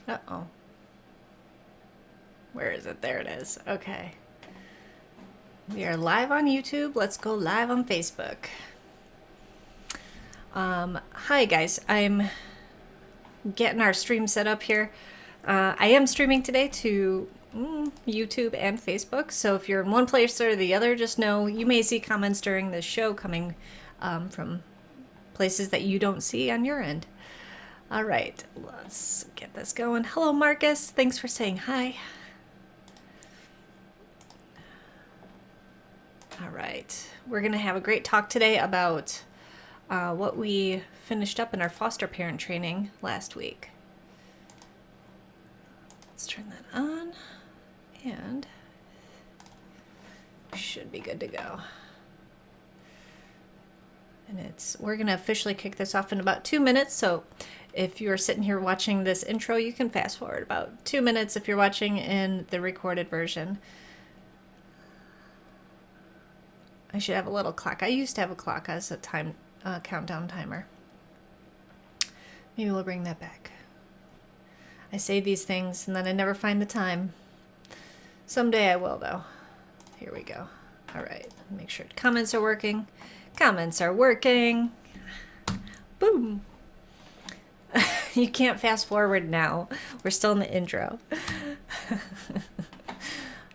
Uh-oh. Where is it? There it is. Okay. We are live on YouTube. Let's go live on Facebook. Hi guys. I'm getting our stream set up here. I am streaming today to YouTube and Facebook. So if you're in one place or the other, just know you may see comments during this show coming from places that you don't see on your end. All right, let's get this going. Hello, Marcus. Thanks for saying hi. All right, we're going to have a great talk today about what we finished up in our foster parent training last week. Let's turn that on, and we should be good to go. And we're going to officially kick this off in about 2 minutes, so if you're sitting here watching this intro, you can fast forward about 2 minutes if you're watching in the recorded version. I should have a little clock. I used to have a clock as a time countdown timer. Maybe we'll bring that back. I say these things and then I never find the time. Someday I will, though. Here we go. All right. Make sure comments are working. Comments are working. Boom. You can't fast forward now. We're still in the intro.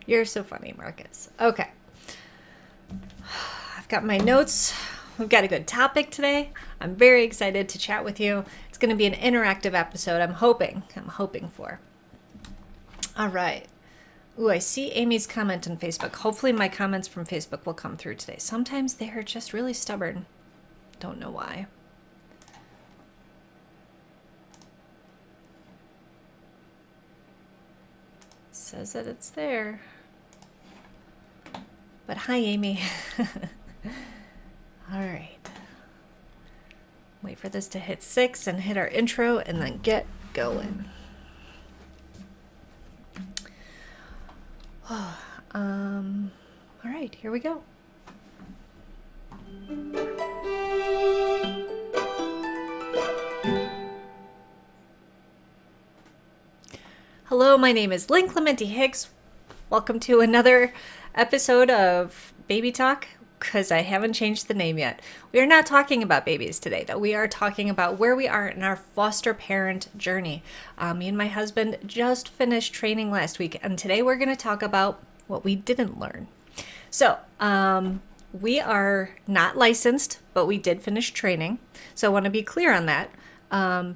You're so funny, Marcus. Okay. I've got my notes. We've got a good topic today. I'm very excited to chat with you. It's going to be an interactive episode. I'm hoping for. All right. Ooh, I see Amy's comment on Facebook. Hopefully my comments from Facebook will come through today. Sometimes they're just really stubborn. Don't know why. It says that it's there. But hi, Amy. All right. Wait for this to hit 6 and hit our intro and then get going. All right, here we go. Hello, my name is Lynn Clementi Hicks. Welcome to another episode of Baby Talk, because I haven't changed the name yet. We are not talking about babies today, though. We are talking about where we are in our foster parent journey. Me and my husband just finished training last week, and today we're going to talk about what we didn't learn. So, we are not licensed, but we did finish training. So I want to be clear on that.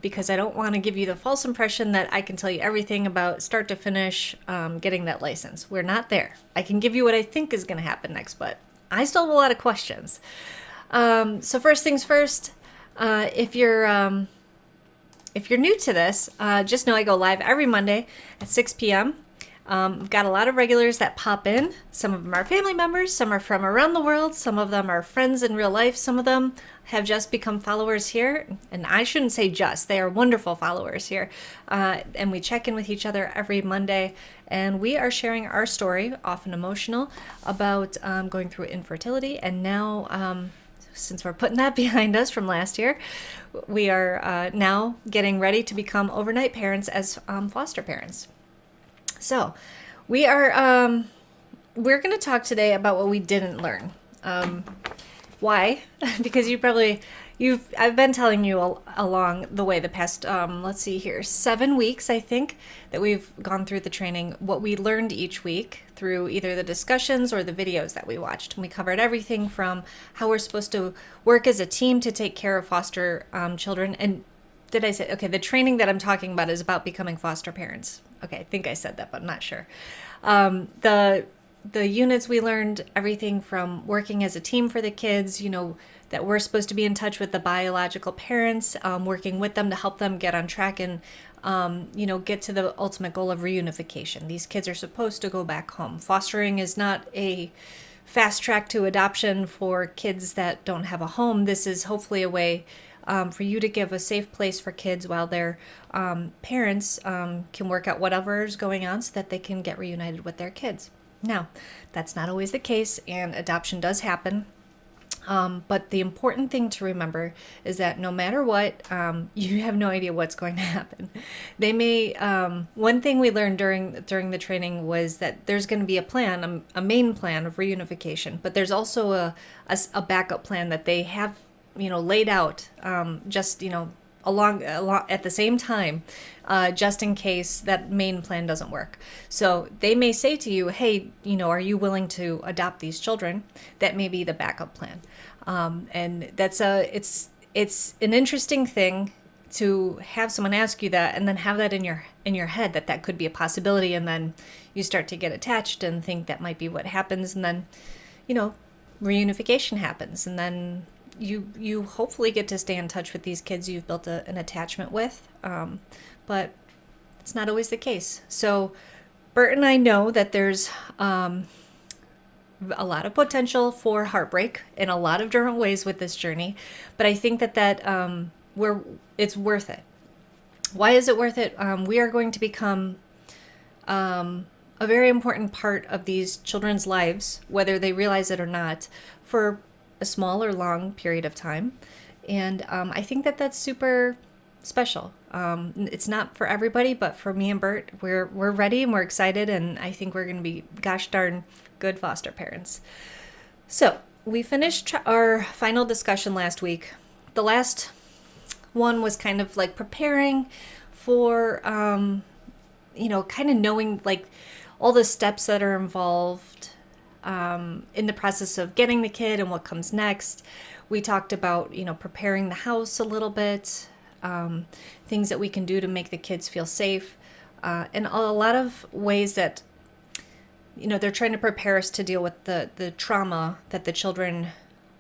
Because I don't want to give you the false impression that I can tell you everything about start to finish getting that license. We're not there. I can give you what I think is going to happen next, but I still have a lot of questions. So first things first, if you're new to this, just know I go live every Monday at 6 p.m. We've got a lot of regulars that pop in. Some of them are family members, some are from around the world, some of them are friends in real life, some of them have just become followers here. And I shouldn't say just, they are wonderful followers here. And we check in with each other every Monday, and we are sharing our story, often emotional, about going through infertility. And now, since we're putting that behind us from last year, we are now getting ready to become overnight parents as foster parents. So, we're going to talk today about what we didn't learn. Why? Because I've been telling you along the way the past, 7 weeks, I think, that we've gone through the training, what we learned each week through either the discussions or the videos that we watched. And we covered everything from how we're supposed to work as a team to take care of foster children. And did I say, okay, the training that I'm talking about is about becoming foster parents. Okay, I think I said that, but I'm not sure. The units we learned everything from working as a team for the kids, that we're supposed to be in touch with the biological parents, working with them to help them get on track and, get to the ultimate goal of reunification. These kids are supposed to go back home. Fostering is not a fast track to adoption for kids that don't have a home. This is hopefully a way for you to give a safe place for kids while their parents can work out whatever is going on so that they can get reunited with their kids. Now, that's not always the case, and adoption does happen. But the important thing to remember is that no matter what, you have no idea what's going to happen. They may. One thing we learned during the training was that there's going to be a plan, a main plan of reunification, but there's also a backup plan that they have, laid out, just along at the same time, just in case that main plan doesn't work. So they may say to you, hey, are you willing to adopt these children? That may be the backup plan. And that's it's an interesting thing to have someone ask you that and then have that in your head that could be a possibility. And then you start to get attached and think that might be what happens. And then, reunification happens. And then you hopefully get to stay in touch with these kids you've built an attachment with, but it's not always the case. So Bert and I know that there's a lot of potential for heartbreak in a lot of different ways with this journey, but I think that it's worth it. Why is it worth it? We are going to become a very important part of these children's lives, whether they realize it or not, for a small or long period of time. And I think that that's super special. It's not for everybody, but for me and Bert, we're ready and we're excited, and I think we're going to be gosh darn good foster parents. So we finished our final discussion last week. The last one was kind of like preparing for, kind of knowing like all the steps that are involved in the process of getting the kid and what comes next. We talked about, preparing the house a little bit, things that we can do to make the kids feel safe, and a lot of ways that, they're trying to prepare us to deal with the trauma that the children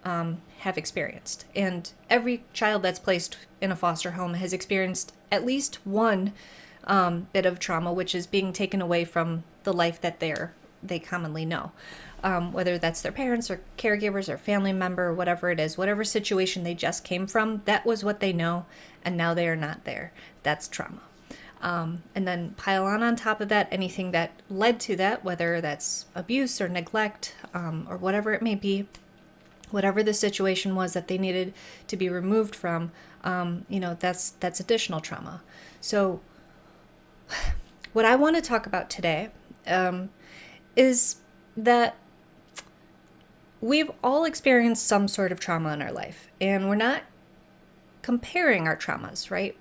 have experienced. And every child that's placed in a foster home has experienced at least one bit of trauma, which is being taken away from the life that they commonly know. Whether that's their parents or caregivers or family member or whatever it is, whatever situation they just came from, that was what they know, and now they are not there. That's trauma. And then pile on top of that anything that led to that, whether that's abuse or neglect, or whatever it may be, whatever the situation was that they needed to be removed from, that's additional trauma. So what I want to talk about today is that we've all experienced some sort of trauma in our life, and we're not comparing our traumas, right?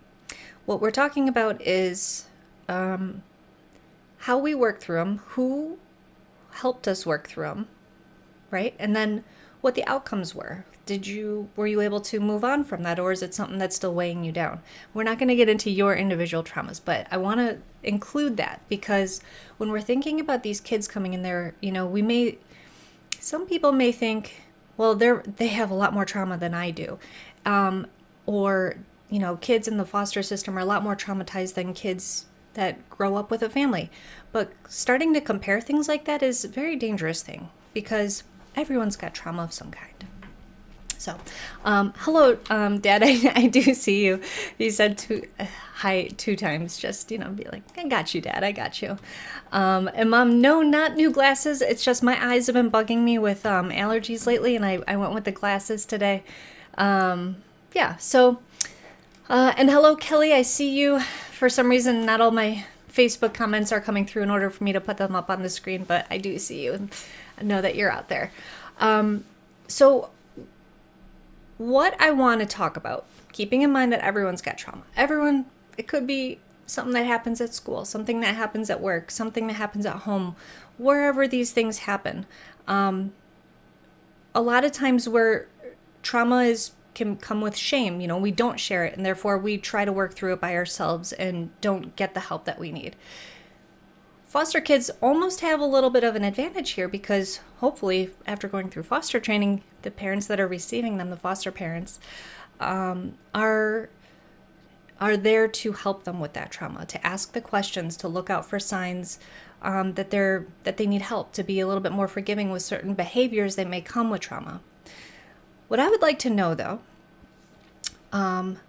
What we're talking about is how we work through them, who helped us work through them, right? And then what the outcomes were. Were you able to move on from that, or is it something that's still weighing you down? We're not going to get into your individual traumas, but I want to include that because when we're thinking about these kids coming in there, some people may think, well, they have a lot more trauma than I do, or kids in the foster system are a lot more traumatized than kids that grow up with a family. But starting to compare things like that is a very dangerous thing because everyone's got trauma of some kind. So, hello, Dad, I do see you. You said hi 2 times, just, be like, I got you, Dad, I got you. And Mom, no, not new glasses. It's just my eyes have been bugging me with allergies lately, and I went with the glasses today. So, and hello, Kelly, I see you. For some reason, not all my Facebook comments are coming through in order for me to put them up on the screen, but I do see you and I know that you're out there. So what I want to talk about, keeping in mind that everyone's got trauma. Everyone, it could be something that happens at school, something that happens at work, something that happens at home, wherever these things happen. A lot of times where trauma can come with shame, we don't share it, and therefore we try to work through it by ourselves and don't get the help that we need. Foster kids almost have a little bit of an advantage here because hopefully after going through foster training, the parents that are receiving them, the foster parents, are there to help them with that trauma, to ask the questions, to look out for signs that they need help, to be a little bit more forgiving with certain behaviors that may come with trauma. What I would like to know though,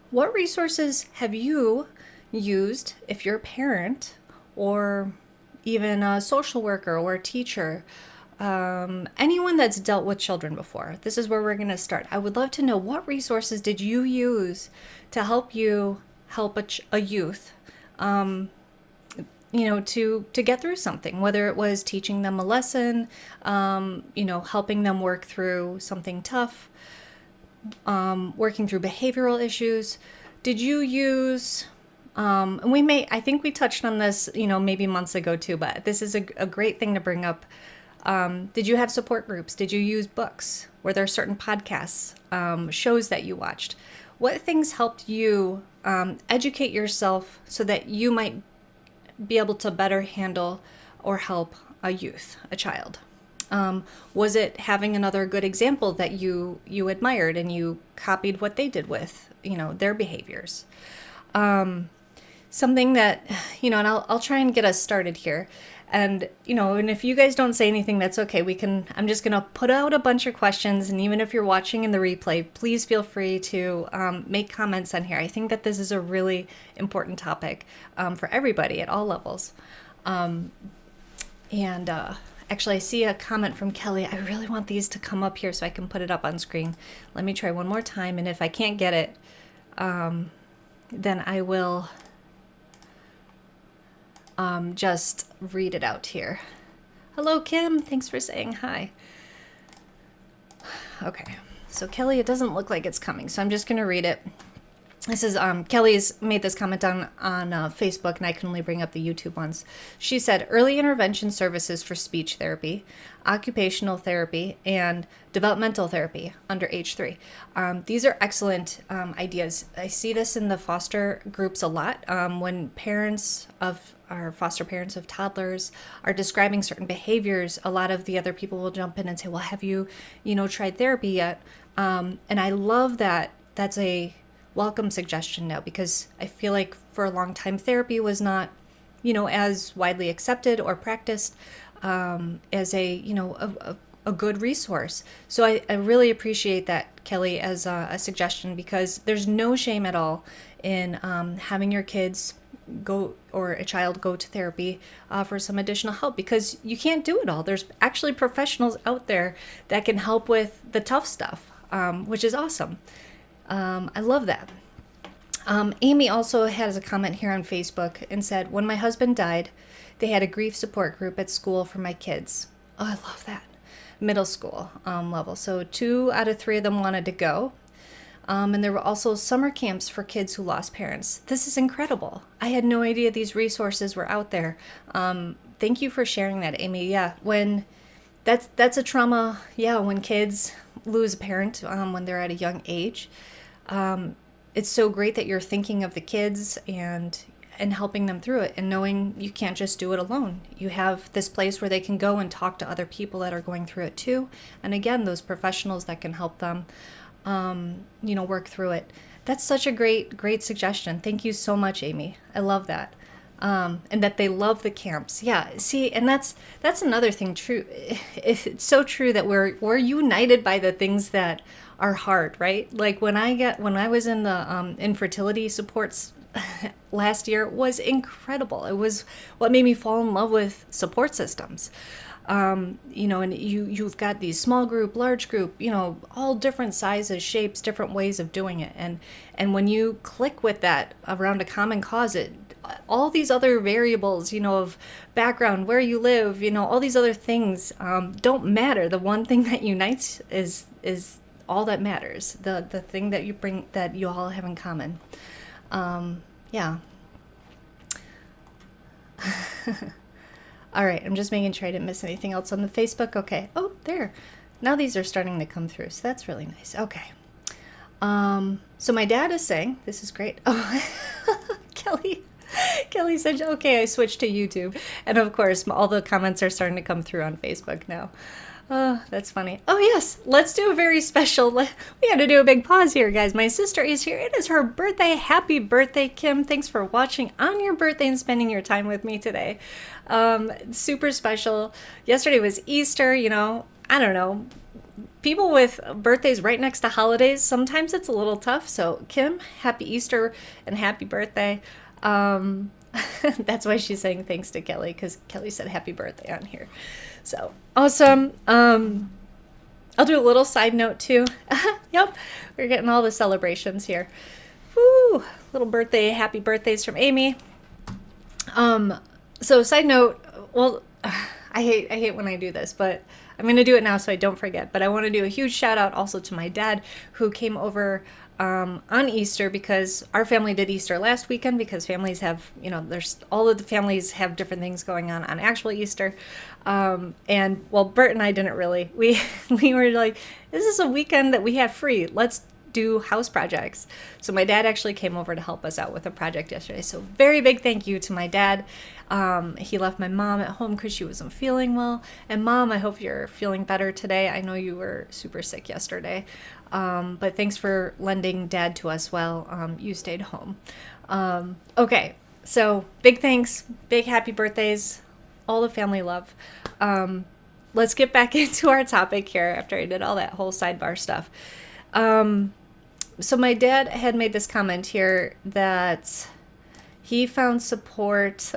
what resources have you used if you're a parent or even a social worker or a teacher, anyone that's dealt with children before, this is where we're going to start. I would love to know, what resources did you use to help you help a youth, to get through something, whether it was teaching them a lesson, helping them work through something tough, working through behavioral issues. Did you use, I think we touched on this, maybe months ago too, but this is a great thing to bring up. Did you have support groups? Did you use books? Were there certain podcasts, shows that you watched? What things helped you educate yourself so that you might be able to better handle or help a youth, a child? Was it having another good example that you admired and you copied what they did with, their behaviors? Something that, and I'll try and get us started here. And, and if you guys don't say anything, that's okay. I'm just going to put out a bunch of questions. And even if you're watching in the replay, please feel free to make comments on here. I think that this is a really important topic for everybody at all levels. Actually, I see a comment from Kelly. I really want these to come up here so I can put it up on screen. Let me try one more time. And if I can't get it, then I will just read it out here. Hello, Kim. Thanks for saying hi. Okay. So Kelly, it doesn't look like it's coming, so I'm just going to read it. This is, Kelly's made this comment on Facebook, and I can only bring up the YouTube ones. She said, early intervention services for speech therapy, occupational therapy, and developmental therapy under age 3. These are excellent ideas. I see this in the foster groups a lot. When parents of our foster parents of toddlers are describing certain behaviors, a lot of the other people will jump in and say, well, have you, tried therapy yet? And I love that that's a welcome suggestion now, because I feel like for a long time therapy was not, as widely accepted or practiced as a good resource. So I really appreciate that, Kelly, as a suggestion, because there's no shame at all in having your kids go, or a child go to therapy for some additional help, because you can't do it all. There's actually professionals out there that can help with the tough stuff, which is awesome. I love that. Amy also has a comment here on Facebook and said, when my husband died, they had a grief support group at school for my kids. Oh, I love that. Middle school level. So 2 out of 3 of them wanted to go. And there were also summer camps for kids who lost parents. This is incredible. I had no idea these resources were out there. Thank you for sharing that, Amy. Yeah, when that's a trauma. Yeah, when kids lose a parent when they're at a young age. It's so great that you're thinking of the kids and helping them through it, and knowing you can't just do it alone. You have this place where they can go and talk to other people that are going through it too. And again, those professionals that can help them, work through it. That's such a great suggestion. Thank you so much, Amy. I love that. And that they love the camps. Yeah, see, and that's another thing true. It's so true that we're united by the things that are hard, right? Like when I was in the infertility supports last year, was incredible. It was what made me fall in love with support systems. And you've got these small group, large group, all different sizes, shapes, different ways of doing it. And when you click with that around a common cause, all these other variables, of background, where you live, all these other things don't matter. The one thing that unites is all that matters. The thing that you bring, that you all have in common. Yeah. All right, I'm just making sure I didn't miss anything else on the Facebook. Okay. Oh, there. Now these are starting to come through, so that's really nice. Okay. So my dad is saying, this is great. Oh, Kelly said, okay, I switched to YouTube. And of course, all the comments are starting to come through on Facebook now. Oh, that's funny. Oh, yes. Let's do a very special. We had to do a big pause here, guys. My sister is here. It is her birthday. Happy birthday, Kim. Thanks for watching on your birthday and spending your time with me today. Super special. Yesterday was Easter. I don't know. People with birthdays right next to holidays, sometimes it's a little tough. So, Kim, happy Easter and happy birthday. That's why she's saying thanks to Kelly, because Kelly said happy birthday on here. So awesome. I'll do a little side note too. Yep, we're getting all the celebrations here. Woo! Little birthday, happy birthdays from Amy. So side note, well, I hate when I do this, but I'm going to do it now so I don't forget. But I want to do a huge shout out also to my dad who came over on Easter, because our family did Easter last weekend, because families have, there's all of the families have different things going on actual Easter. And well, Bert and I didn't really. We were like, this is a weekend that we have free. Let's do house projects. So my dad actually came over to help us out with a project yesterday. So very big thank you to my dad. He left my mom at home because she wasn't feeling well. And Mom, I hope you're feeling better today. I know you were super sick yesterday. But thanks for lending Dad to us while you stayed home. Okay, so big thanks, big happy birthdays, all the family love. Let's get back into our topic here after I did all that whole sidebar stuff. So my dad had made this comment here that he found support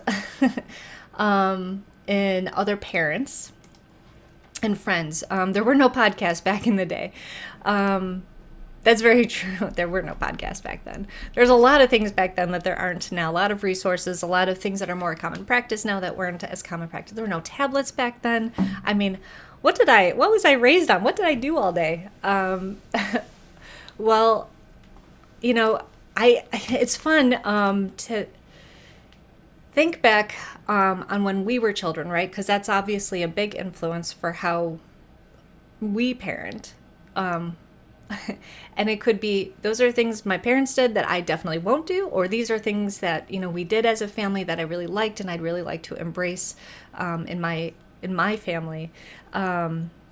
in other parents and friends. There were no podcasts back in the day. That's very true. There were no podcasts back then. There's a lot of things back then that there aren't now. A lot of resources, a lot of things that are more common practice now that weren't as common practice. There were no tablets back then. I mean, what was I raised on? What did I do all day? Well, it's fun to think back on when we were children, right? Because that's obviously a big influence for how we parent. And it could be, those are things my parents did that I definitely won't do, or these are things that, we did as a family that I really liked and I'd really like to embrace in my family.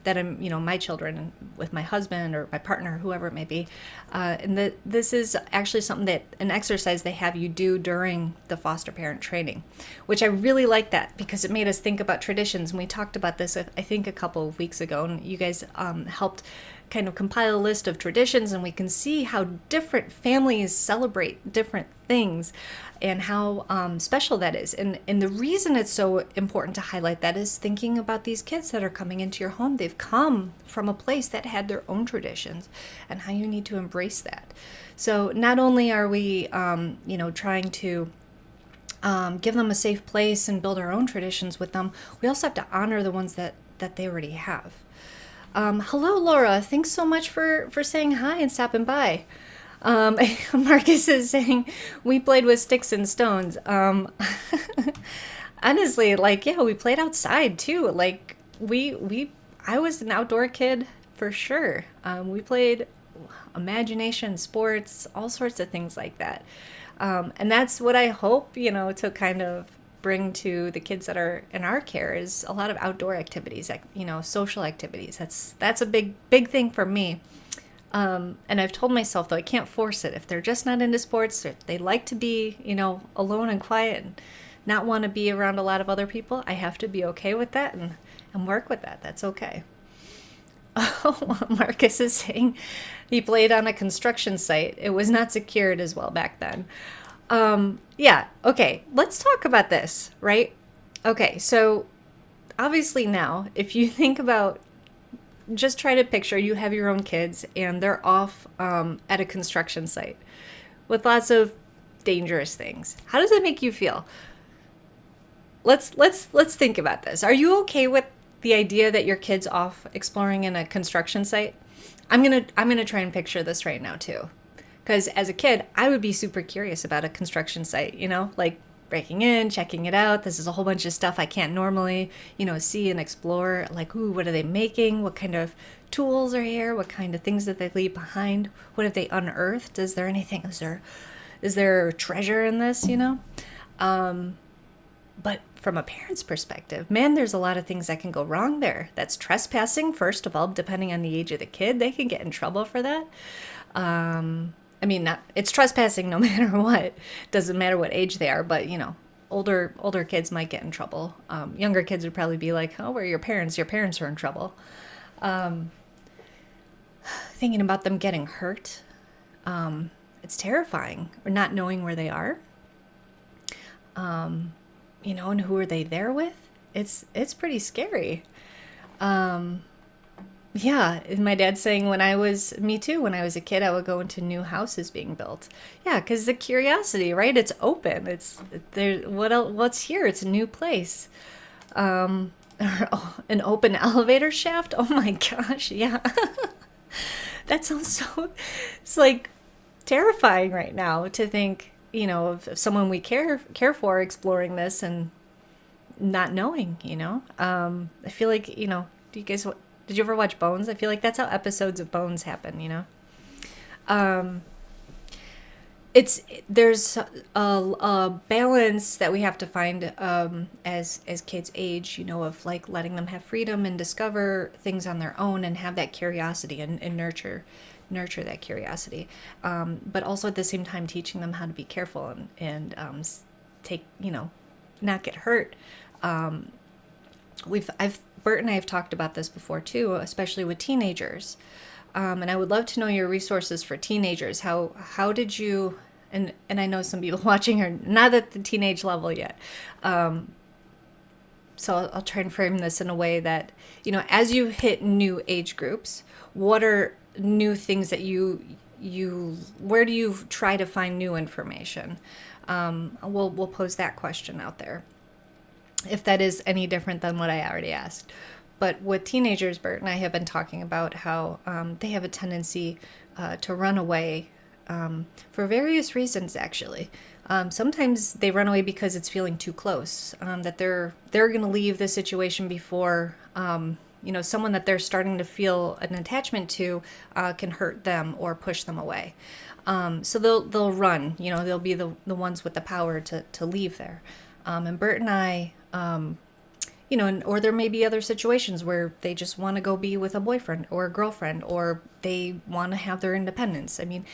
That I'm, my children with my husband or my partner, whoever it may be. And this is actually something an exercise they have you do during the foster parent training, which I really like that because it made us think about traditions. And we talked about this, I think, a couple of weeks ago, and you guys helped kind of compile a list of traditions, and we can see how different families celebrate different things and how special that is. And the reason it's so important to highlight that is thinking about these kids that are coming into your home. They've come from a place that had their own traditions and how you need to embrace that. So not only are we, trying to give them a safe place and build our own traditions with them, we also have to honor the ones that they already have. Hello, Laura. Thanks so much for saying hi and stopping by. Marcus is saying we played with sticks and stones. Honestly, we played outside too. I was an outdoor kid for sure. We played imagination, sports, all sorts of things like that. And that's what I hope, to kind of bring to the kids that are in our care is a lot of outdoor activities, social activities. That's a big thing for me. And I've told myself, though, I can't force it. If they're just not into sports, or they like to be, alone and quiet and not want to be around a lot of other people, I have to be okay with that and work with that. That's okay. Oh, Marcus is saying he played on a construction site. It was not secured as well back then. Yeah, okay, let's talk about this, right? Okay, so obviously now, if you think about, just try to picture you have your own kids and they're off at a construction site with lots of dangerous things. How does that make you feel? Let's think about this. Are you okay with the idea that your kid's off exploring in a construction site? I'm gonna try and picture this right now too. Because as a kid, I would be super curious about a construction site, like breaking in, checking it out. This is a whole bunch of stuff I can't normally, see and explore. Like, ooh, what are they making? What kind of tools are here? What kind of things did they leave behind? What have they unearthed? Is there anything? Is there treasure in this, But from a parent's perspective, man, there's a lot of things that can go wrong there. That's trespassing, first of all, depending on the age of the kid. They can get in trouble for that. It's trespassing no matter what. Doesn't matter what age they are, but, older kids might get in trouble. Younger kids would probably be like, oh, where are your parents? Your parents are in trouble. Thinking about them getting hurt. It's terrifying. Or not knowing where they are. And who are they there with? it's pretty scary. Yeah, and my dad's saying me too, when I was a kid, I would go into new houses being built. Yeah, because the curiosity, right? It's open. It's there. What's here? It's a new place. Um, an open elevator shaft. Oh my gosh, yeah. That sounds so. It's like terrifying right now to think, of someone we care for exploring this and not knowing. I feel like, do you guys did you ever watch Bones? I feel like that's how episodes of Bones happen. Um, there's a balance that we have to find as kids age, of like letting them have freedom and discover things on their own and have that curiosity and nurture that curiosity, but also at the same time teaching them how to be careful and take, not get hurt. Bert and I have talked about this before too, especially with teenagers. And I would love to know your resources for teenagers. How did you, and I know some people watching are not at the teenage level yet. So I'll try and frame this in a way that, as you hit new age groups, what are new things that where do you try to find new information? We'll pose that question out there, if that is any different than what I already asked. But with teenagers, Bert and I have been talking about how they have a tendency to run away for various reasons, actually. Sometimes they run away because it's feeling too close, that they're going to leave the situation before someone that they're starting to feel an attachment to can hurt them or push them away. So they'll run. They'll be the ones with the power to leave there. And Bert and I, or there may be other situations where they just want to go be with a boyfriend or a girlfriend, or they want to have their independence. I mean,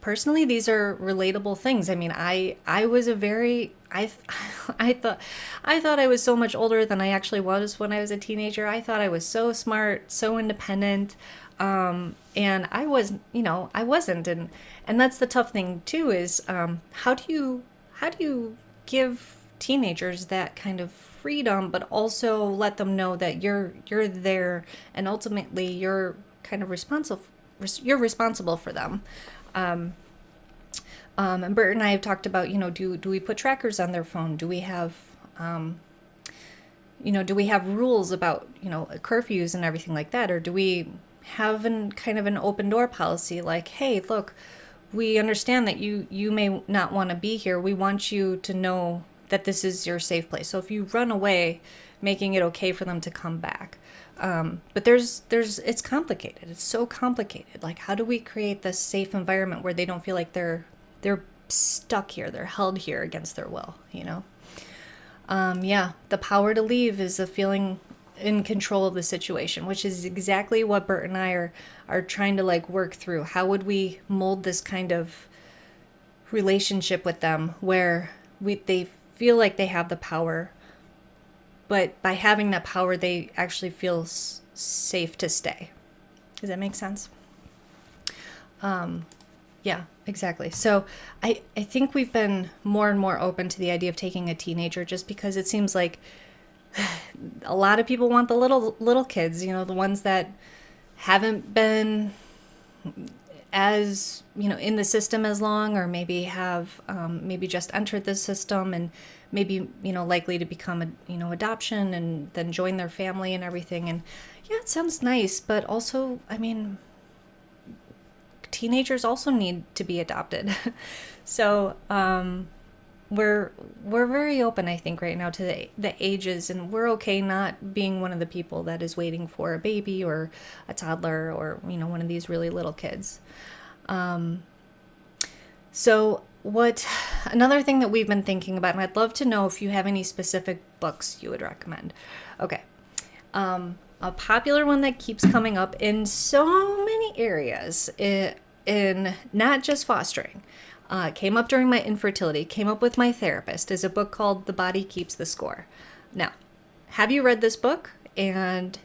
personally, these are relatable things. I mean, I was I thought I was so much older than I actually was when I was a teenager. I thought I was so smart, so independent. And I wasn't. And that's the tough thing too, is, how do you give teenagers that kind of freedom, but also let them know that you're there and ultimately you're kind of responsible for them. And Bert and I have talked about, do we put trackers on their phone? Do we have, do we have rules about, curfews and everything like that? Or do we have kind of an open door policy, like, hey, look, we understand that you may not want to be here. We want you to know that this is your safe place. So if you run away, making it okay for them to come back. But it's complicated. It's so complicated. Like, how do we create this safe environment where they don't feel like they're stuck here, they're held here against their will, the power to leave is a feeling in control of the situation, which is exactly what Bert and I are trying to work through. How would we mold this kind of relationship with them where they feel like they have the power, but by having that power, they actually feel safe to stay. Does that make sense? Yeah, exactly. So I think we've been more and more open to the idea of taking a teenager, just because it seems like a lot of people want the little kids, the ones that haven't been as, in the system as long, or maybe have maybe just entered the system and maybe, likely to become adoption and then join their family and everything. And yeah, it sounds nice, but also, I mean, teenagers also need to be adopted. So we're very open, I think, right now to the ages, and we're okay not being one of the people that is waiting for a baby or a toddler or one of these really little kids. So another thing that we've been thinking about, and I'd love to know if you have any specific books you would recommend. Okay. A popular one that keeps coming up in so many areas, in not just fostering, came up during my infertility, came up with my therapist, is a book called The Body Keeps the Score. Now, have you read this book? And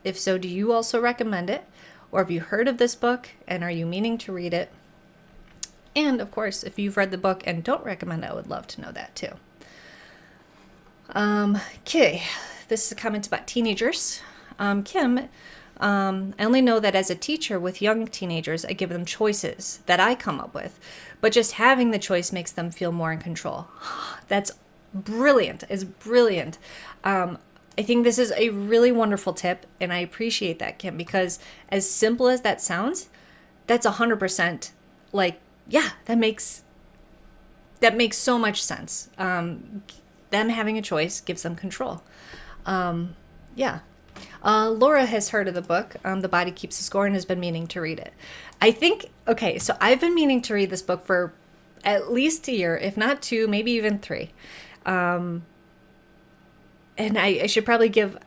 if so, do you also recommend it? Or have you heard of this book and are you meaning to read it? And of course, if you've read the book and don't recommend it, I would love to know that too. Okay, this is a comment about teenagers. Kim, I only know that as a teacher with young teenagers, I give them choices that I come up with, but just having the choice makes them feel more in control. That's brilliant. It's brilliant. I think this is a really wonderful tip, and I appreciate that, Kim, because as simple as that sounds, that's 100% like, yeah, that makes so much sense. Them having a choice gives them control. Yeah. Laura has heard of the book, The Body Keeps the Score, and has been meaning to read it. I think, okay, so I've been meaning to read this book for at least a year, if not two, maybe even three. And I should probably give,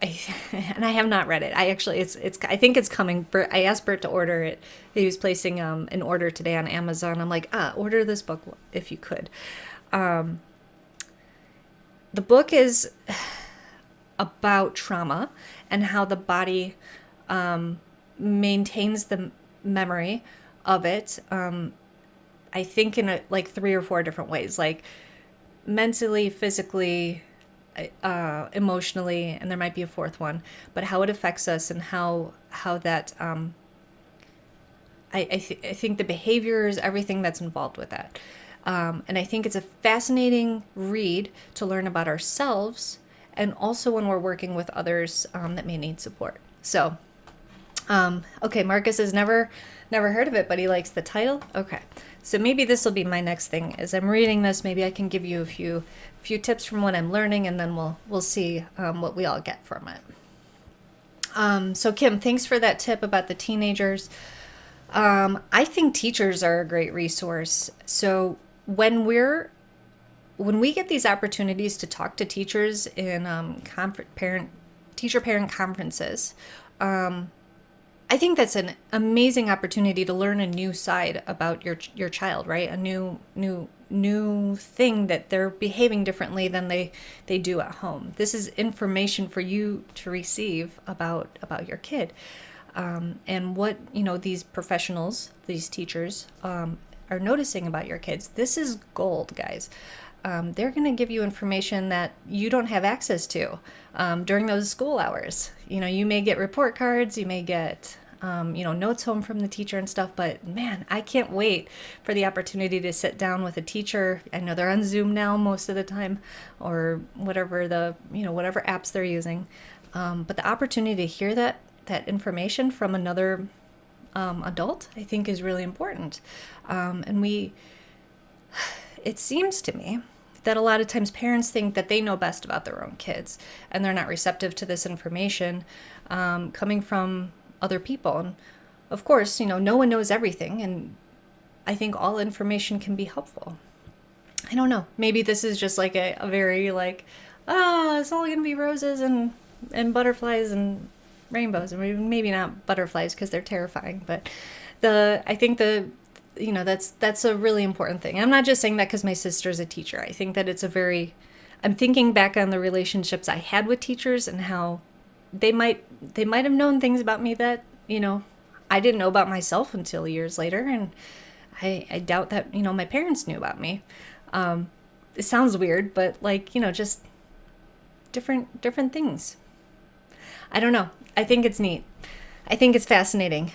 and I have not read it. I think it's coming. I asked Bert to order it. He was placing an order today on Amazon. I'm like, order this book if you could. The book is about trauma and how the body maintains the memory of it. I think in like 3 or 4 different ways, like mentally, physically, emotionally, and there might be a fourth one, but how it affects us and how that I think the behaviors, everything that's involved with that. And I think it's a fascinating read to learn about ourselves, and also when we're working with others that may need support. So, okay, Marcus has never heard of it, but he likes the title. Okay, so maybe this will be my next thing. As I'm reading this, maybe I can give you a few tips from what I'm learning, and then we'll see what we all get from it. So Kim, thanks for that tip about the teenagers. I think teachers are a great resource. So when we get these opportunities to talk to teachers in teacher-parent conferences, I think that's an amazing opportunity to learn a new side about your child, right? A new thing that they're behaving differently than they do at home. This is information for you to receive about your kid, and what these professionals, these teachers, are noticing about your kids. This is gold, guys. They're going to give you information that you don't have access to during those school hours. You may get report cards, you may get notes home from the teacher and stuff, but man, I can't wait for the opportunity to sit down with a teacher. I know they're on Zoom now most of the time, or whatever whatever apps they're using. But the opportunity to hear that information from another adult, I think, is really important. And it seems to me that a lot of times parents think that they know best about their own kids, and they're not receptive to this information coming from other people. And of course, no one knows everything, and I think all information can be helpful. I don't know. Maybe this is just like a very like, it's all going to be roses and butterflies and rainbows, and maybe not butterflies because they're terrifying, but I think that's a really important thing. I'm not just saying that because my sister's a teacher. I think that I'm thinking back on the relationships I had with teachers and how they might have known things about me that, I didn't know about myself until years later. And I doubt that, my parents knew about me. It sounds weird, but just different things. I don't know. I think it's neat. I think it's fascinating.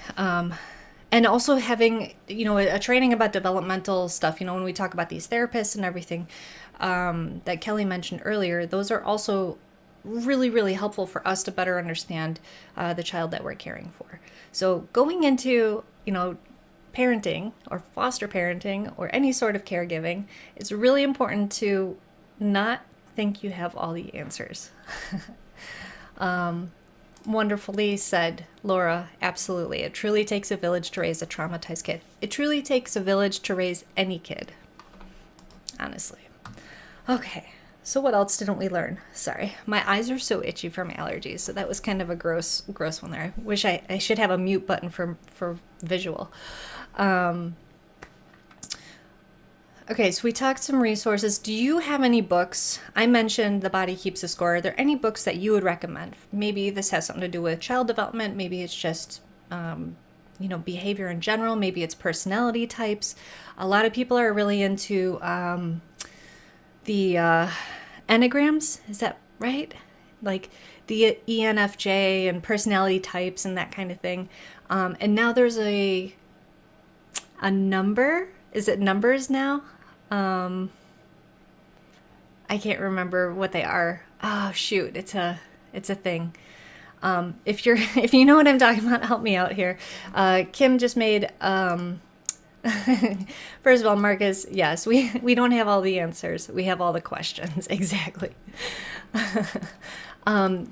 And also having, a training about developmental stuff, when we talk about these therapists and everything that Kelly mentioned earlier, those are also really, really helpful for us to better understand the child that we're caring for. So going into, parenting or foster parenting or any sort of caregiving, it's really important to not think you have all the answers. Wonderfully said, Laura. Absolutely. It truly takes a village to raise a traumatized kid. It truly takes a village to raise any kid. Honestly. Okay. So what else didn't we learn? Sorry. My eyes are so itchy from allergies. So that was kind of a gross one there. I wish I should have a mute button for visual. Okay, so we talked some resources. Do you have any books? I mentioned The Body Keeps the Score. Are there any books that you would recommend? Maybe this has something to do with child development. Maybe it's just, behavior in general. Maybe it's personality types. A lot of people are really into the enneagrams. Is that right? Like the ENFJ and personality types and that kind of thing. And now there's a number. Is it numbers now? I can't remember what they are. Oh shoot, it's a thing. If you know what I'm talking about, help me out here. Kim just made. First of all, Marcus, yes, we don't have all the answers. We have all the questions. Exactly.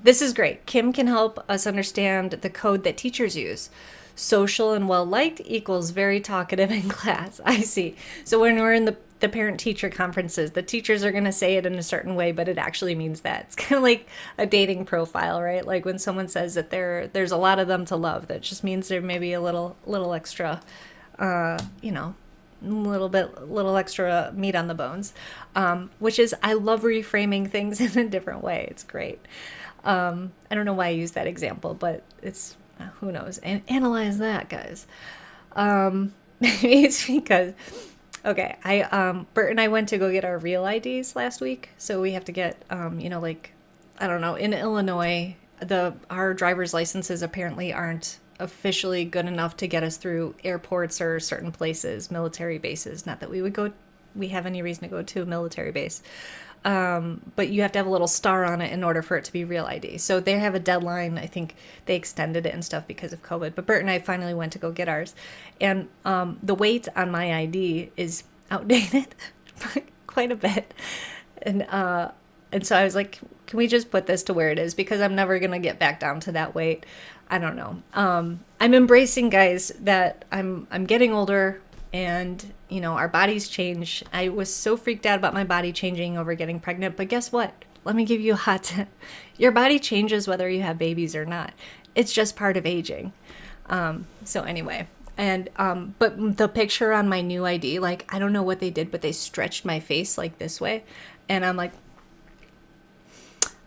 This is great. Kim can help us understand the code that teachers use. Social and well-liked equals very talkative in class. I see. So when we're in the parent-teacher conferences, the teachers are going to say it in a certain way, but it actually means that. It's kind of like a dating profile, right? Like when someone says that there's a lot of them to love, that just means there may be a little extra, little extra meat on the bones, which is, I love reframing things in a different way. It's great. I don't know why I use that example, but it's, who knows? And analyze that, guys. Maybe it's because, okay, Bert and I went to go get our real IDs last week. So we have to get, I don't know, in Illinois, our driver's licenses apparently aren't officially good enough to get us through airports or certain places, military bases. Not that we have any reason to go to a military base. But you have to have a little star on it in order for it to be real ID. So they have a deadline. I think they extended it and stuff because of COVID. But Bert and I finally went to go get ours. And the weight on my ID is outdated quite a bit. And so I was like, can we just put this to where it is? Because I'm never going to get back down to that weight. I don't know. I'm embracing, guys, that I'm getting older. And, our bodies change. I was so freaked out about my body changing over getting pregnant. But guess what? Let me give you a hot tip. Your body changes whether you have babies or not. It's just part of aging. So anyway. And but the picture on my new ID, like, I don't know what they did, but they stretched my face like this way. And I'm like,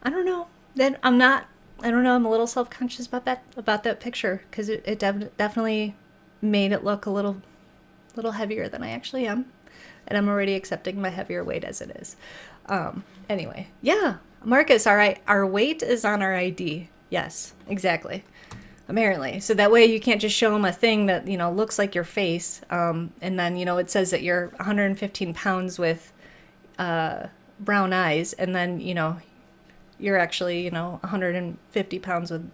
I don't know. Then I don't know. I'm a little self-conscious about that picture because it definitely made it look a little heavier than I actually am, and I'm already accepting my heavier weight as it is. Anyway, yeah, Marcus, our weight is on our ID. Yes, exactly. Apparently, so that way you can't just show them a thing that looks like your face, and then it says that you're 115 pounds with brown eyes, and then you're actually 150 pounds with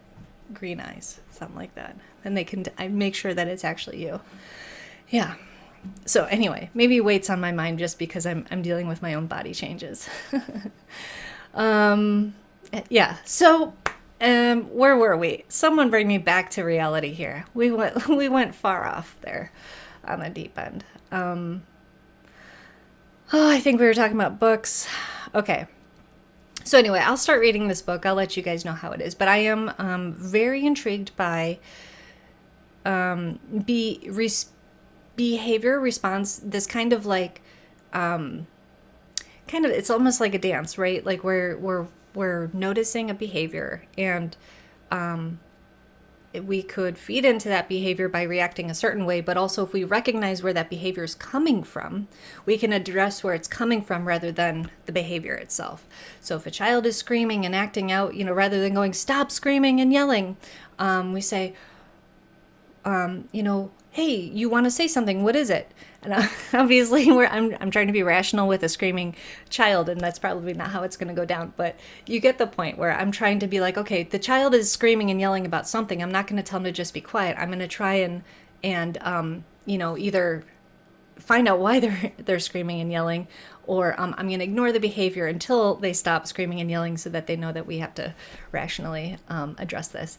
green eyes, something like that. And I make sure that it's actually you. Yeah. So anyway, maybe weight's on my mind just because I'm dealing with my own body changes. Yeah. So, where were we? Someone bring me back to reality here. We went far off there on the deep end. I think we were talking about books. Okay. So anyway, I'll start reading this book. I'll let you guys know how it is. But I am very intrigued by behavior response, this kind of like it's almost like a dance, right? Like we're noticing a behavior, and we could feed into that behavior by reacting a certain way, but also if we recognize where that behavior is coming from, we can address where it's coming from rather than the behavior itself. So if a child is screaming and acting out, rather than going, stop screaming and yelling, we say, hey, you want to say something, what is it? And obviously I'm trying to be rational with a screaming child, and that's probably not how it's going to go down, but you get the point where I'm trying to be like, okay, the child is screaming and yelling about something. I'm not going to tell them to just be quiet. I'm going to try and either find out why they're screaming and yelling, or I'm going to ignore the behavior until they stop screaming and yelling so that they know that we have to rationally address this.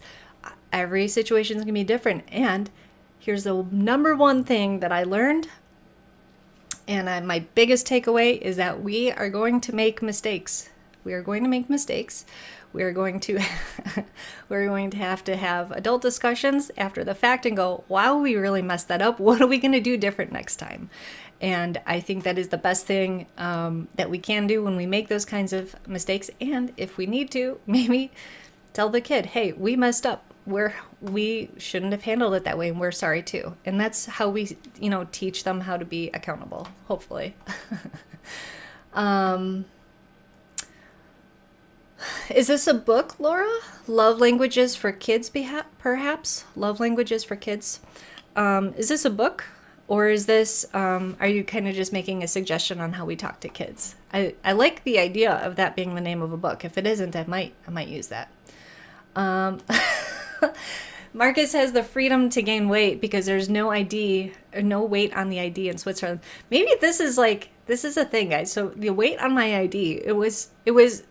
Every situation is going to be different, and here's the number one thing that I learned, and my biggest takeaway is that we are going to make mistakes. We are going to make mistakes. We are going to have to have adult discussions after the fact and go, wow, we really messed that up. What are we going to do different next time? And I think that is the best thing that we can do when we make those kinds of mistakes. And if we need to, maybe tell the kid, hey, we messed up. We shouldn't have handled it that way, and we're sorry too. And that's how we, teach them how to be accountable, hopefully. Is this a book, Laura? Love Languages for Kids, perhaps? Love Languages for Kids. Is this a book? Or is this, are you kind of just making a suggestion on how we talk to kids? I like the idea of that being the name of a book. If it isn't, I might use that. Marcus has the freedom to gain weight because there's no ID or no weight on the ID in Switzerland. Maybe this is a thing, guys. So the weight on my ID, it was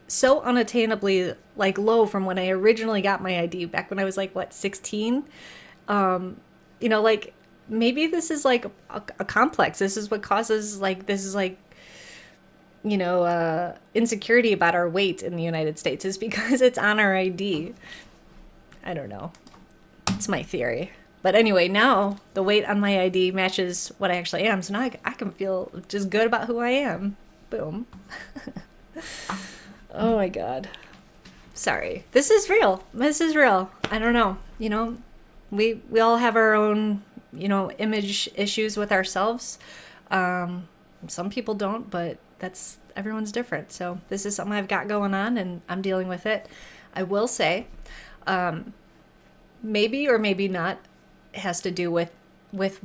so unattainably like low from when I originally got my ID back when I was like, what, 16? Like maybe this is like a complex. This is what causes insecurity about our weight in the United States is because it's on our ID. I don't know. It's my theory. But anyway, now the weight on my ID matches what I actually am. So now I can feel just good about who I am. Boom. Oh my God. Sorry. This is real. I don't know. We all have our own, image issues with ourselves. Some people don't, but everyone's different. So this is something I've got going on and I'm dealing with it. I will say, maybe or maybe not has to do with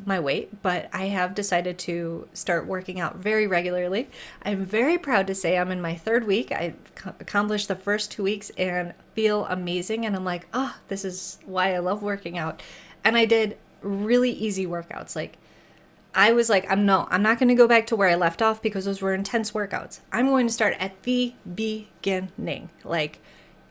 my weight, but I have decided to start working out very regularly. I'm very proud to say I'm in my 3rd week. I accomplished the first 2 weeks and feel amazing. And I'm like, oh, this is why I love working out. And I did really easy workouts. Like I was like, I'm not going to go back to where I left off because those were intense workouts. I'm going to start at the beginning, like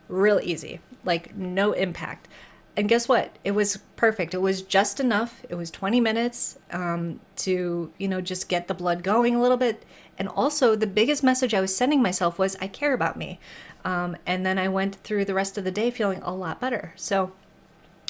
real easy, like no impact. And guess what? It was perfect. It was just enough. It was 20 minutes to, just get the blood going a little bit. And also the biggest message I was sending myself was I care about me. And then I went through the rest of the day feeling a lot better. So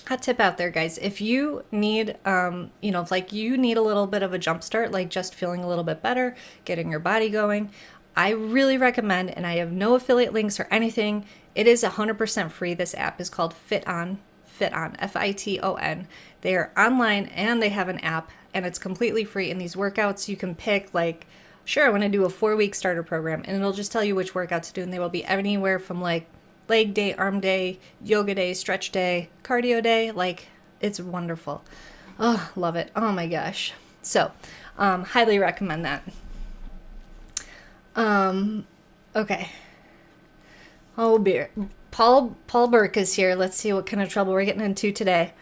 hot tip out there, guys. If you need, if you need a little bit of a jump start, like just feeling a little bit better, getting your body going, I really recommend, and I have no affiliate links or anything. It is 100% free. This app is called FitOn, FitOn. They are online and they have an app and it's completely free. In these workouts, you can pick sure, I want to do a 4-week starter program and it'll just tell you which workout to do. And they will be anywhere from leg day, arm day, yoga day, stretch day, cardio day. It's wonderful. Oh, love it. Oh my gosh. So, highly recommend that. Okay. Oh, beer. Paul Burke is here. Let's see what kind of trouble we're getting into today.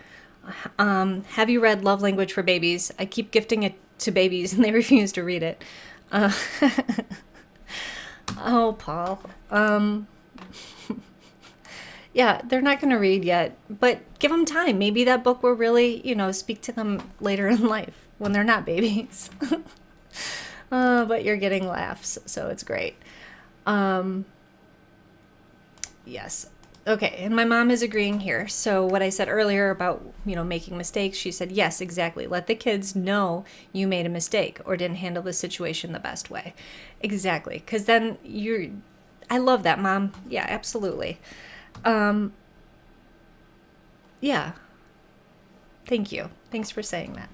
Have you read Love Language for Babies? I keep gifting it to babies and they refuse to read it. Oh, Paul. Yeah, they're not going to read yet, but give them time. Maybe that book will really, speak to them later in life when they're not babies. But you're getting laughs, so it's great. Yes. Okay, and my mom is agreeing here. So what I said earlier about, making mistakes, she said, yes, exactly. Let the kids know you made a mistake or didn't handle the situation the best way. Exactly, because then I love that, Mom. Yeah, absolutely. Yeah. Thank you. Thanks for saying that.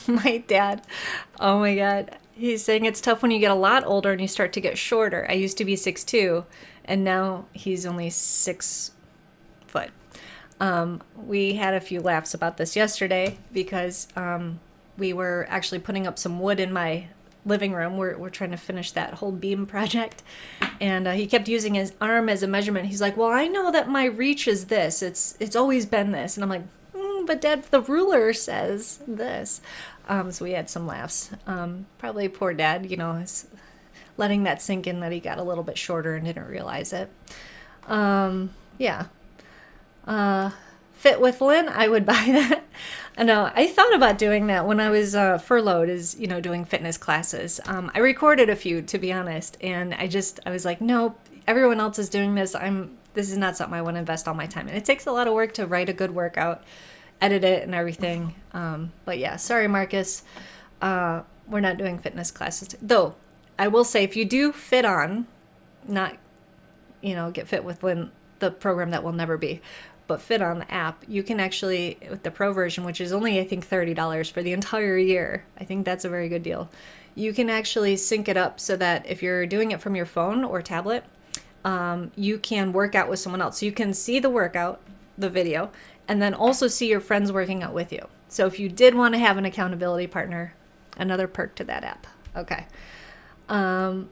My dad, oh my God. He's saying it's tough when you get a lot older and you start to get shorter. I used to be 6'2", and now he's only 6 foot. We had a few laughs about this yesterday because we were actually putting up some wood in my living room. We're trying to finish that whole beam project. And he kept using his arm as a measurement. He's like, well, I know that my reach is this. It's always been this. And I'm like, but Dad, the ruler says this. So we had some laughs. Probably poor Dad, is letting that sink in that he got a little bit shorter and didn't realize it. Yeah. Fit with Lynn, I would buy that. I know. I thought about doing that when I was furloughed, doing fitness classes. I recorded a few, to be honest, and I was like, no, everyone else is doing this. This is not something I want to invest all my time in. It takes a lot of work to write a good workout, edit it and everything. But yeah, sorry, Marcus. We're not doing fitness classes. Though, I will say, if you do FitOn, not, get fit with Lynn, the program that will never be. but fit on the app, you can actually, with the pro version, which is only, I think, $30 for the entire year, I think that's a very good deal. You can actually sync it up so that if you're doing it from your phone or tablet, you can work out with someone else. So you can see the workout, the video, and then also see your friends working out with you. So if you did want to have an accountability partner, another perk to that app. Okay. I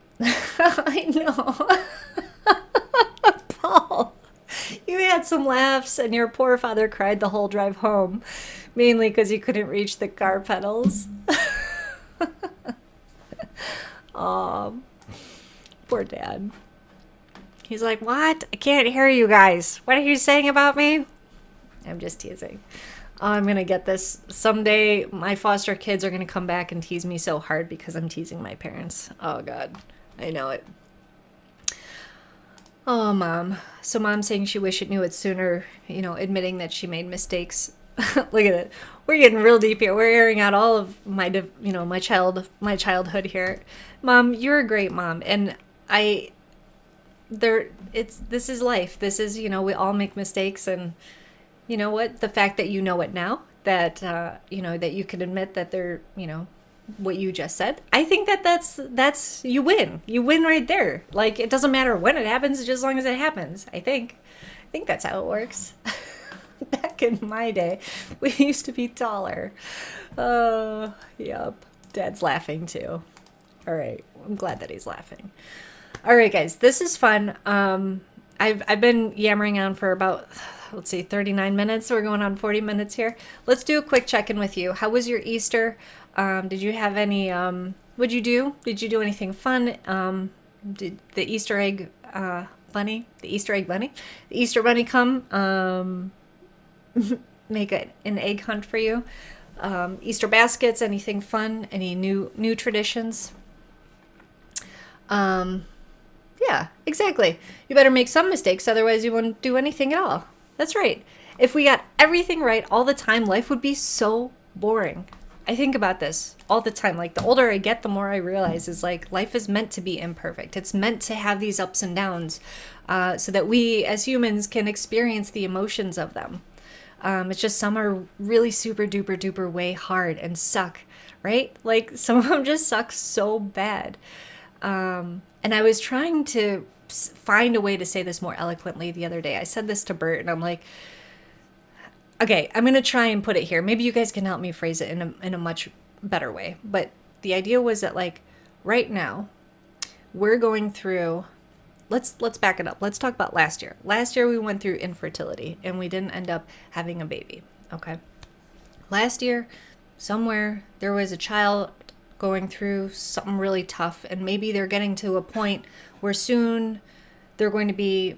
know. Paul, you had some laughs and your poor father cried the whole drive home, mainly because you couldn't reach the car pedals. Aw, poor dad. He's like, what? I can't hear you guys. What are you saying about me? I'm just teasing. Oh, I'm going to get this. Someday my foster kids are going to come back and tease me so hard because I'm teasing my parents. Oh, God. I know it. Oh, Mom. So Mom's saying she wished it knew it sooner, admitting that she made mistakes. Look at it. We're getting real deep here. We're airing out all of my childhood here. Mom, you're a great mom. And this is life. This is, we all make mistakes, and you know what? The fact that you know it now, that that you can admit that they're, what you just said, I think that's you win. You win right there. Like, it doesn't matter when it happens, just as long as it happens. I think that's how it works. Back in my day, we used to be taller. Yep. Dad's laughing too. All right. I'm glad that he's laughing. All right, guys, this is fun. I've been yammering on for about, let's see, 39 minutes. We're going on 40 minutes here. Let's do a quick check-in with you. How was your Easter? Did you have any, what'd you do? Did you do anything fun? Did the Easter egg bunny come? Make an egg hunt for you? Easter baskets, anything fun? Any new traditions? Yeah, exactly. You better make some mistakes, otherwise you won't do anything at all. That's right. If we got everything right all the time, life would be so boring. I think about this all the time. Like, the older I get, the more I realize is like life is meant to be imperfect. It's meant to have these ups and downs, so that we as humans can experience the emotions of them. It's just some are really super duper duper way hard and suck, right? Like, some of them just suck so bad. And I was trying to find a way to say this more eloquently the other day. I said this to Bert, and I'm like, okay, I'm going to try and put it here. Maybe you guys can help me phrase it in a much better way. But the idea was that, like, right now, we're going through, let's back it up. Let's talk about last year. Last year, we went through infertility, and we didn't end up having a baby, okay? Last year, somewhere, there was a child going through something really tough, and maybe they're getting to a point where soon they're going to be,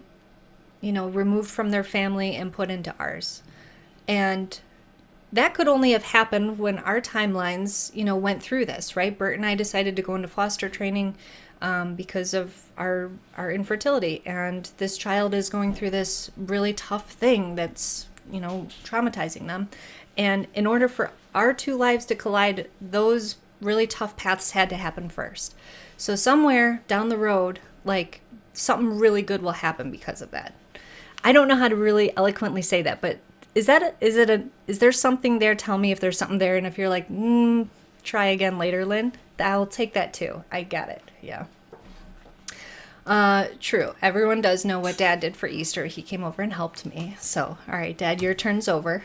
removed from their family and put into ours. And that could only have happened when our timelines, went through this, right? Bert and I decided to go into foster training because of our infertility, and this child is going through this really tough thing that's, traumatizing them. And in order for our two lives to collide, those really tough paths had to happen first. So somewhere down the road, like, something really good will happen because of that. I don't know how to really eloquently say that, but is there something there? Tell me if there's something there. And if you're like, try again later, Lynn, I'll take that too. I got it. Yeah. True. Everyone does know what Dad did for Easter. He came over and helped me. So, all right, Dad, your turn's over.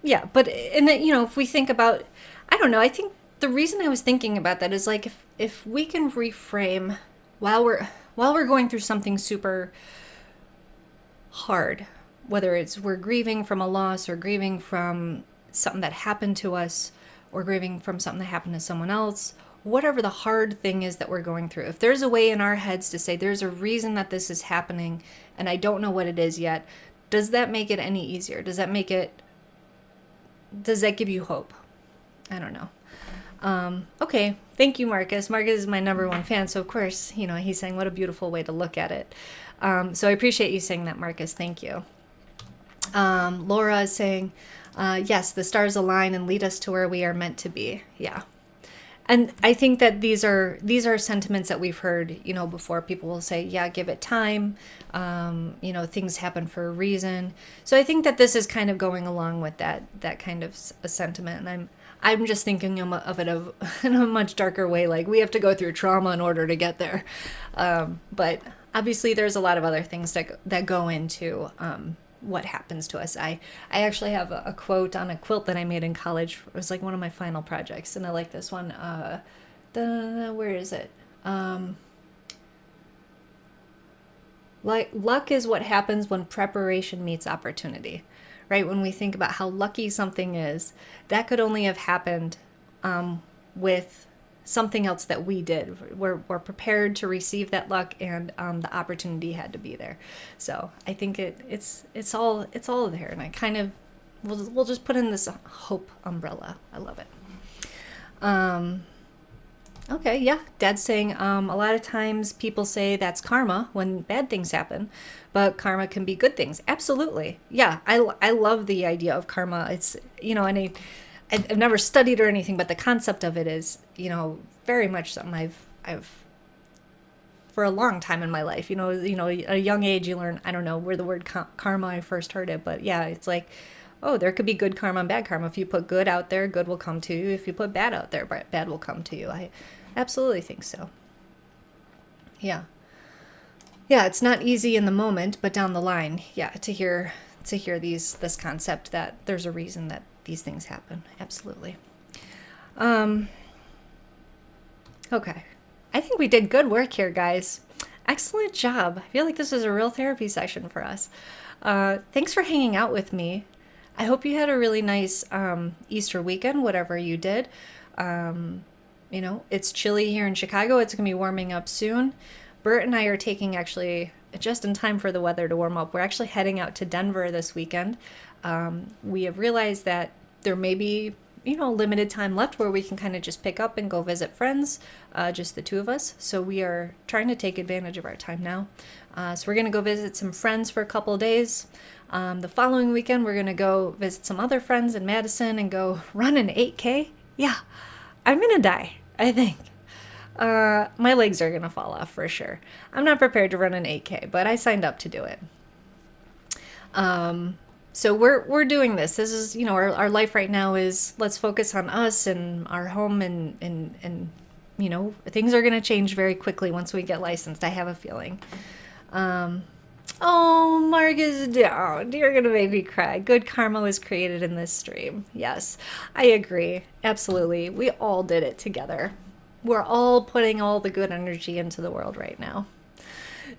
Yeah, but if we think about, I don't know, I think the reason I was thinking about that is, like, if we can reframe while we're going through something super hard, whether it's we're grieving from a loss or grieving from something that happened to us or grieving from something that happened to someone else, whatever the hard thing is that we're going through, if there's a way in our heads to say there's a reason that this is happening and I don't know what it is yet, does that make it any easier? Does that give you hope? I don't know. Okay. Thank you, Marcus. Marcus is my #1 fan. So of course, he's saying what a beautiful way to look at it. So I appreciate you saying that, Marcus. Thank you. Laura is saying, yes, the stars align and lead us to where we are meant to be. Yeah, And I think that these are sentiments that we've heard, before. People will say, yeah, give it time. Things happen for a reason. So I think that this is kind of going along with that kind of a sentiment. And I'm just thinking of it in a much darker way. Like, we have to go through trauma in order to get there. But obviously there's a lot of other things that go into what happens to us. I actually have a quote on a quilt that I made in college. It was like one of my final projects, and I like this one. Where is it? Like, luck is what happens when preparation meets opportunity, right? When we think about how lucky something is, that could only have happened with something else that we did. We're prepared to receive that luck, and the opportunity had to be there. So I think it's all there, and I kind of we'll just put in this hope umbrella. I love it. Okay, yeah, Dad's saying a lot of times people say that's karma when bad things happen, but karma can be good things. Absolutely, yeah. I love the idea of karma. It's and I've never studied or anything, but the concept of it is, very much something I've for a long time in my life. At a young age, you learn, I don't know where the word karma, I first heard it, but yeah, it's like, oh, there could be good karma and bad karma. If you put good out there, good will come to you. If you put bad out there, bad will come to you. I absolutely think so. Yeah. Yeah, it's not easy in the moment, but down the line, yeah, to hear this concept that there's a reason that these things happen. Absolutely. Okay. I think we did good work here, guys. Excellent job. I feel like this is a real therapy session for us. Thanks for hanging out with me. I hope you had a really nice Easter weekend, whatever you did. It's chilly here in Chicago. It's going to be warming up soon. Bert and I are taking, actually, just in time for the weather to warm up, we're actually heading out to Denver this weekend. We have realized that there may be, limited time left where we can kind of just pick up and go visit friends, just the two of us. So we are trying to take advantage of our time now. So we're going to go visit some friends for a couple of days. The following weekend, we're going to go visit some other friends in Madison and go run an 8K. Yeah, I'm going to die, I think. My legs are going to fall off for sure. I'm not prepared to run an 8K, but I signed up to do it. So we're doing this. This is, our life right now is, let's focus on us and our home, and things are going to change very quickly once we get licensed. I have a feeling. Oh, Mark is down. You're going to make me cry. Good karma was created in this stream. Yes, I agree. Absolutely. We all did it together. We're all putting all the good energy into the world right now.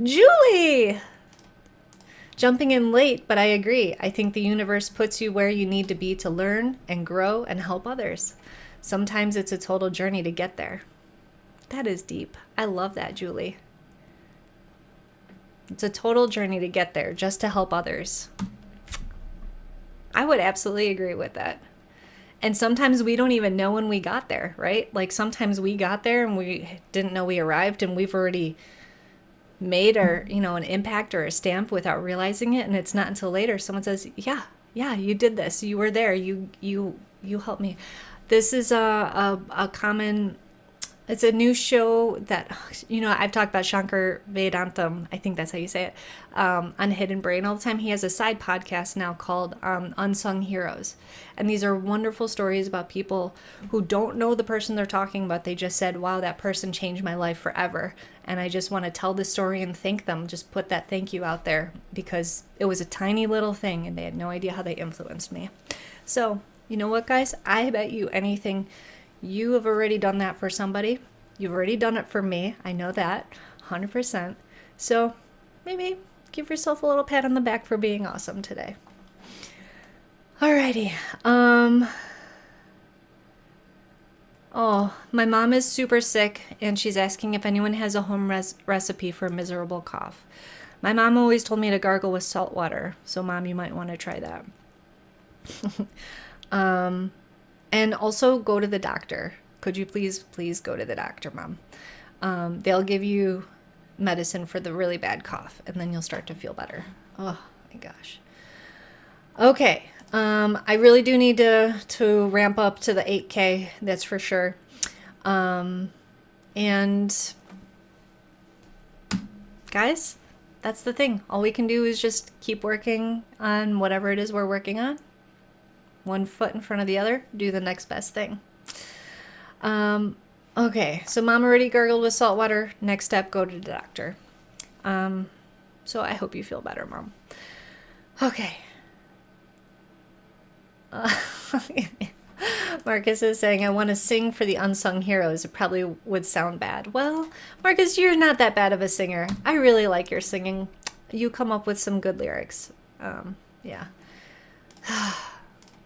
Julie! Jumping in late, but I agree. I think the universe puts you where you need to be to learn and grow and help others. Sometimes it's a total journey to get there. That is deep. I love that, Julie. It's a total journey to get there, just to help others. I would absolutely agree with that. And sometimes we don't even know when we got there, right? Like, sometimes we got there and we didn't know we arrived, and we've already made our, an impact or a stamp without realizing it. And it's not until later someone says, yeah, you did this. You were there. You helped me. This is a common, it's a new show that, I've talked about Shankar Vedantam, I think that's how you say it, on Hidden Brain all the time. He has a side podcast now called Unsung Heroes. And these are wonderful stories about people who don't know the person they're talking about. They just said, wow, that person changed my life forever. And I just want to tell this story and thank them. Just put that thank you out there, because it was a tiny little thing and they had no idea how they influenced me. So, you know what, guys? I bet you anything, you have already done that for somebody. You've already done it for me. I know that, 100%. So maybe give yourself a little pat on the back for being awesome today. Alrighty. Oh, my mom is super sick, and she's asking if anyone has a home recipe for a miserable cough. My mom always told me to gargle with salt water, so Mom, you might want to try that. And also go to the doctor. Could you please go to the doctor, Mom? They'll give you medicine for the really bad cough, and then you'll start to feel better. Oh my gosh. Okay. I really do need to ramp up to the 8K, that's for sure. And guys, that's the thing. All we can do is just keep working on whatever it is we're working on. One foot in front of the other, do the next best thing. Okay, so mom already gargled with salt water. Next step, go to the doctor. So I hope you feel better, Mom. Okay. Marcus is saying, I want to sing for the unsung heroes. It probably would sound bad. Well, Marcus, you're not that bad of a singer. I really like your singing. You come up with some good lyrics. Yeah.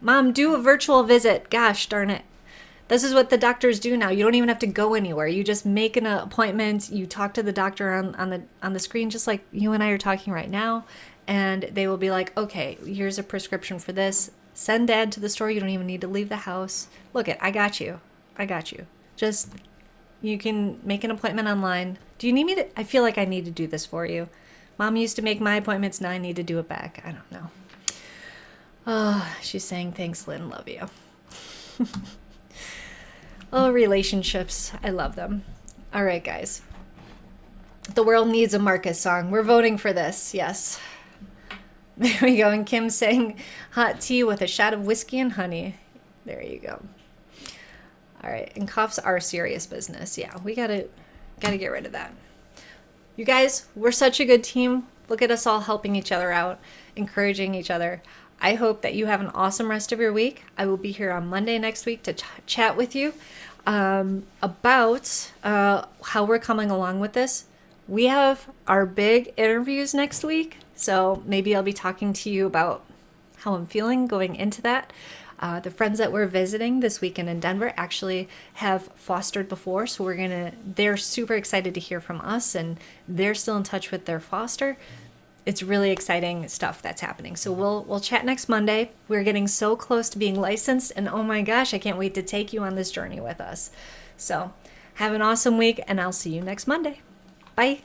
Mom, do a virtual visit. Gosh darn it. This is what the doctors do now. You don't even have to go anywhere. You just make an appointment. You talk to the doctor on the screen, just like you and I are talking right now. And they will be like, okay, here's a prescription for this. Send Dad to the store. You don't even need to leave the house. Look I got you. I got you. Just, you can make an appointment online. Do you need me to? I feel like I need to do this for you. Mom used to make my appointments. Now I need to do it back. I don't know. Oh, she's saying, thanks, Lynn. Love you. Oh, relationships. I love them. All right, guys. The world needs a Marcus song. We're voting for this. Yes. There we go. And Kim saying hot tea with a shot of whiskey and honey. There you go. All right. And coughs are serious business. Yeah, we gotta get rid of that. You guys, we're such a good team. Look at us all helping each other out, encouraging each other. I hope that you have an awesome rest of your week. I will be here on Monday next week to chat with you about how we're coming along with this. We have our big interviews next week, so maybe I'll be talking to you about how I'm feeling going into that. The friends that we're visiting this weekend in Denver actually have fostered before, so they're super excited to hear from us, and they're still in touch with their foster. It's really exciting stuff that's happening. So we'll chat next Monday. We're getting so close to being licensed, and oh my gosh, I can't wait to take you on this journey with us. So have an awesome week, and I'll see you next Monday. Bye.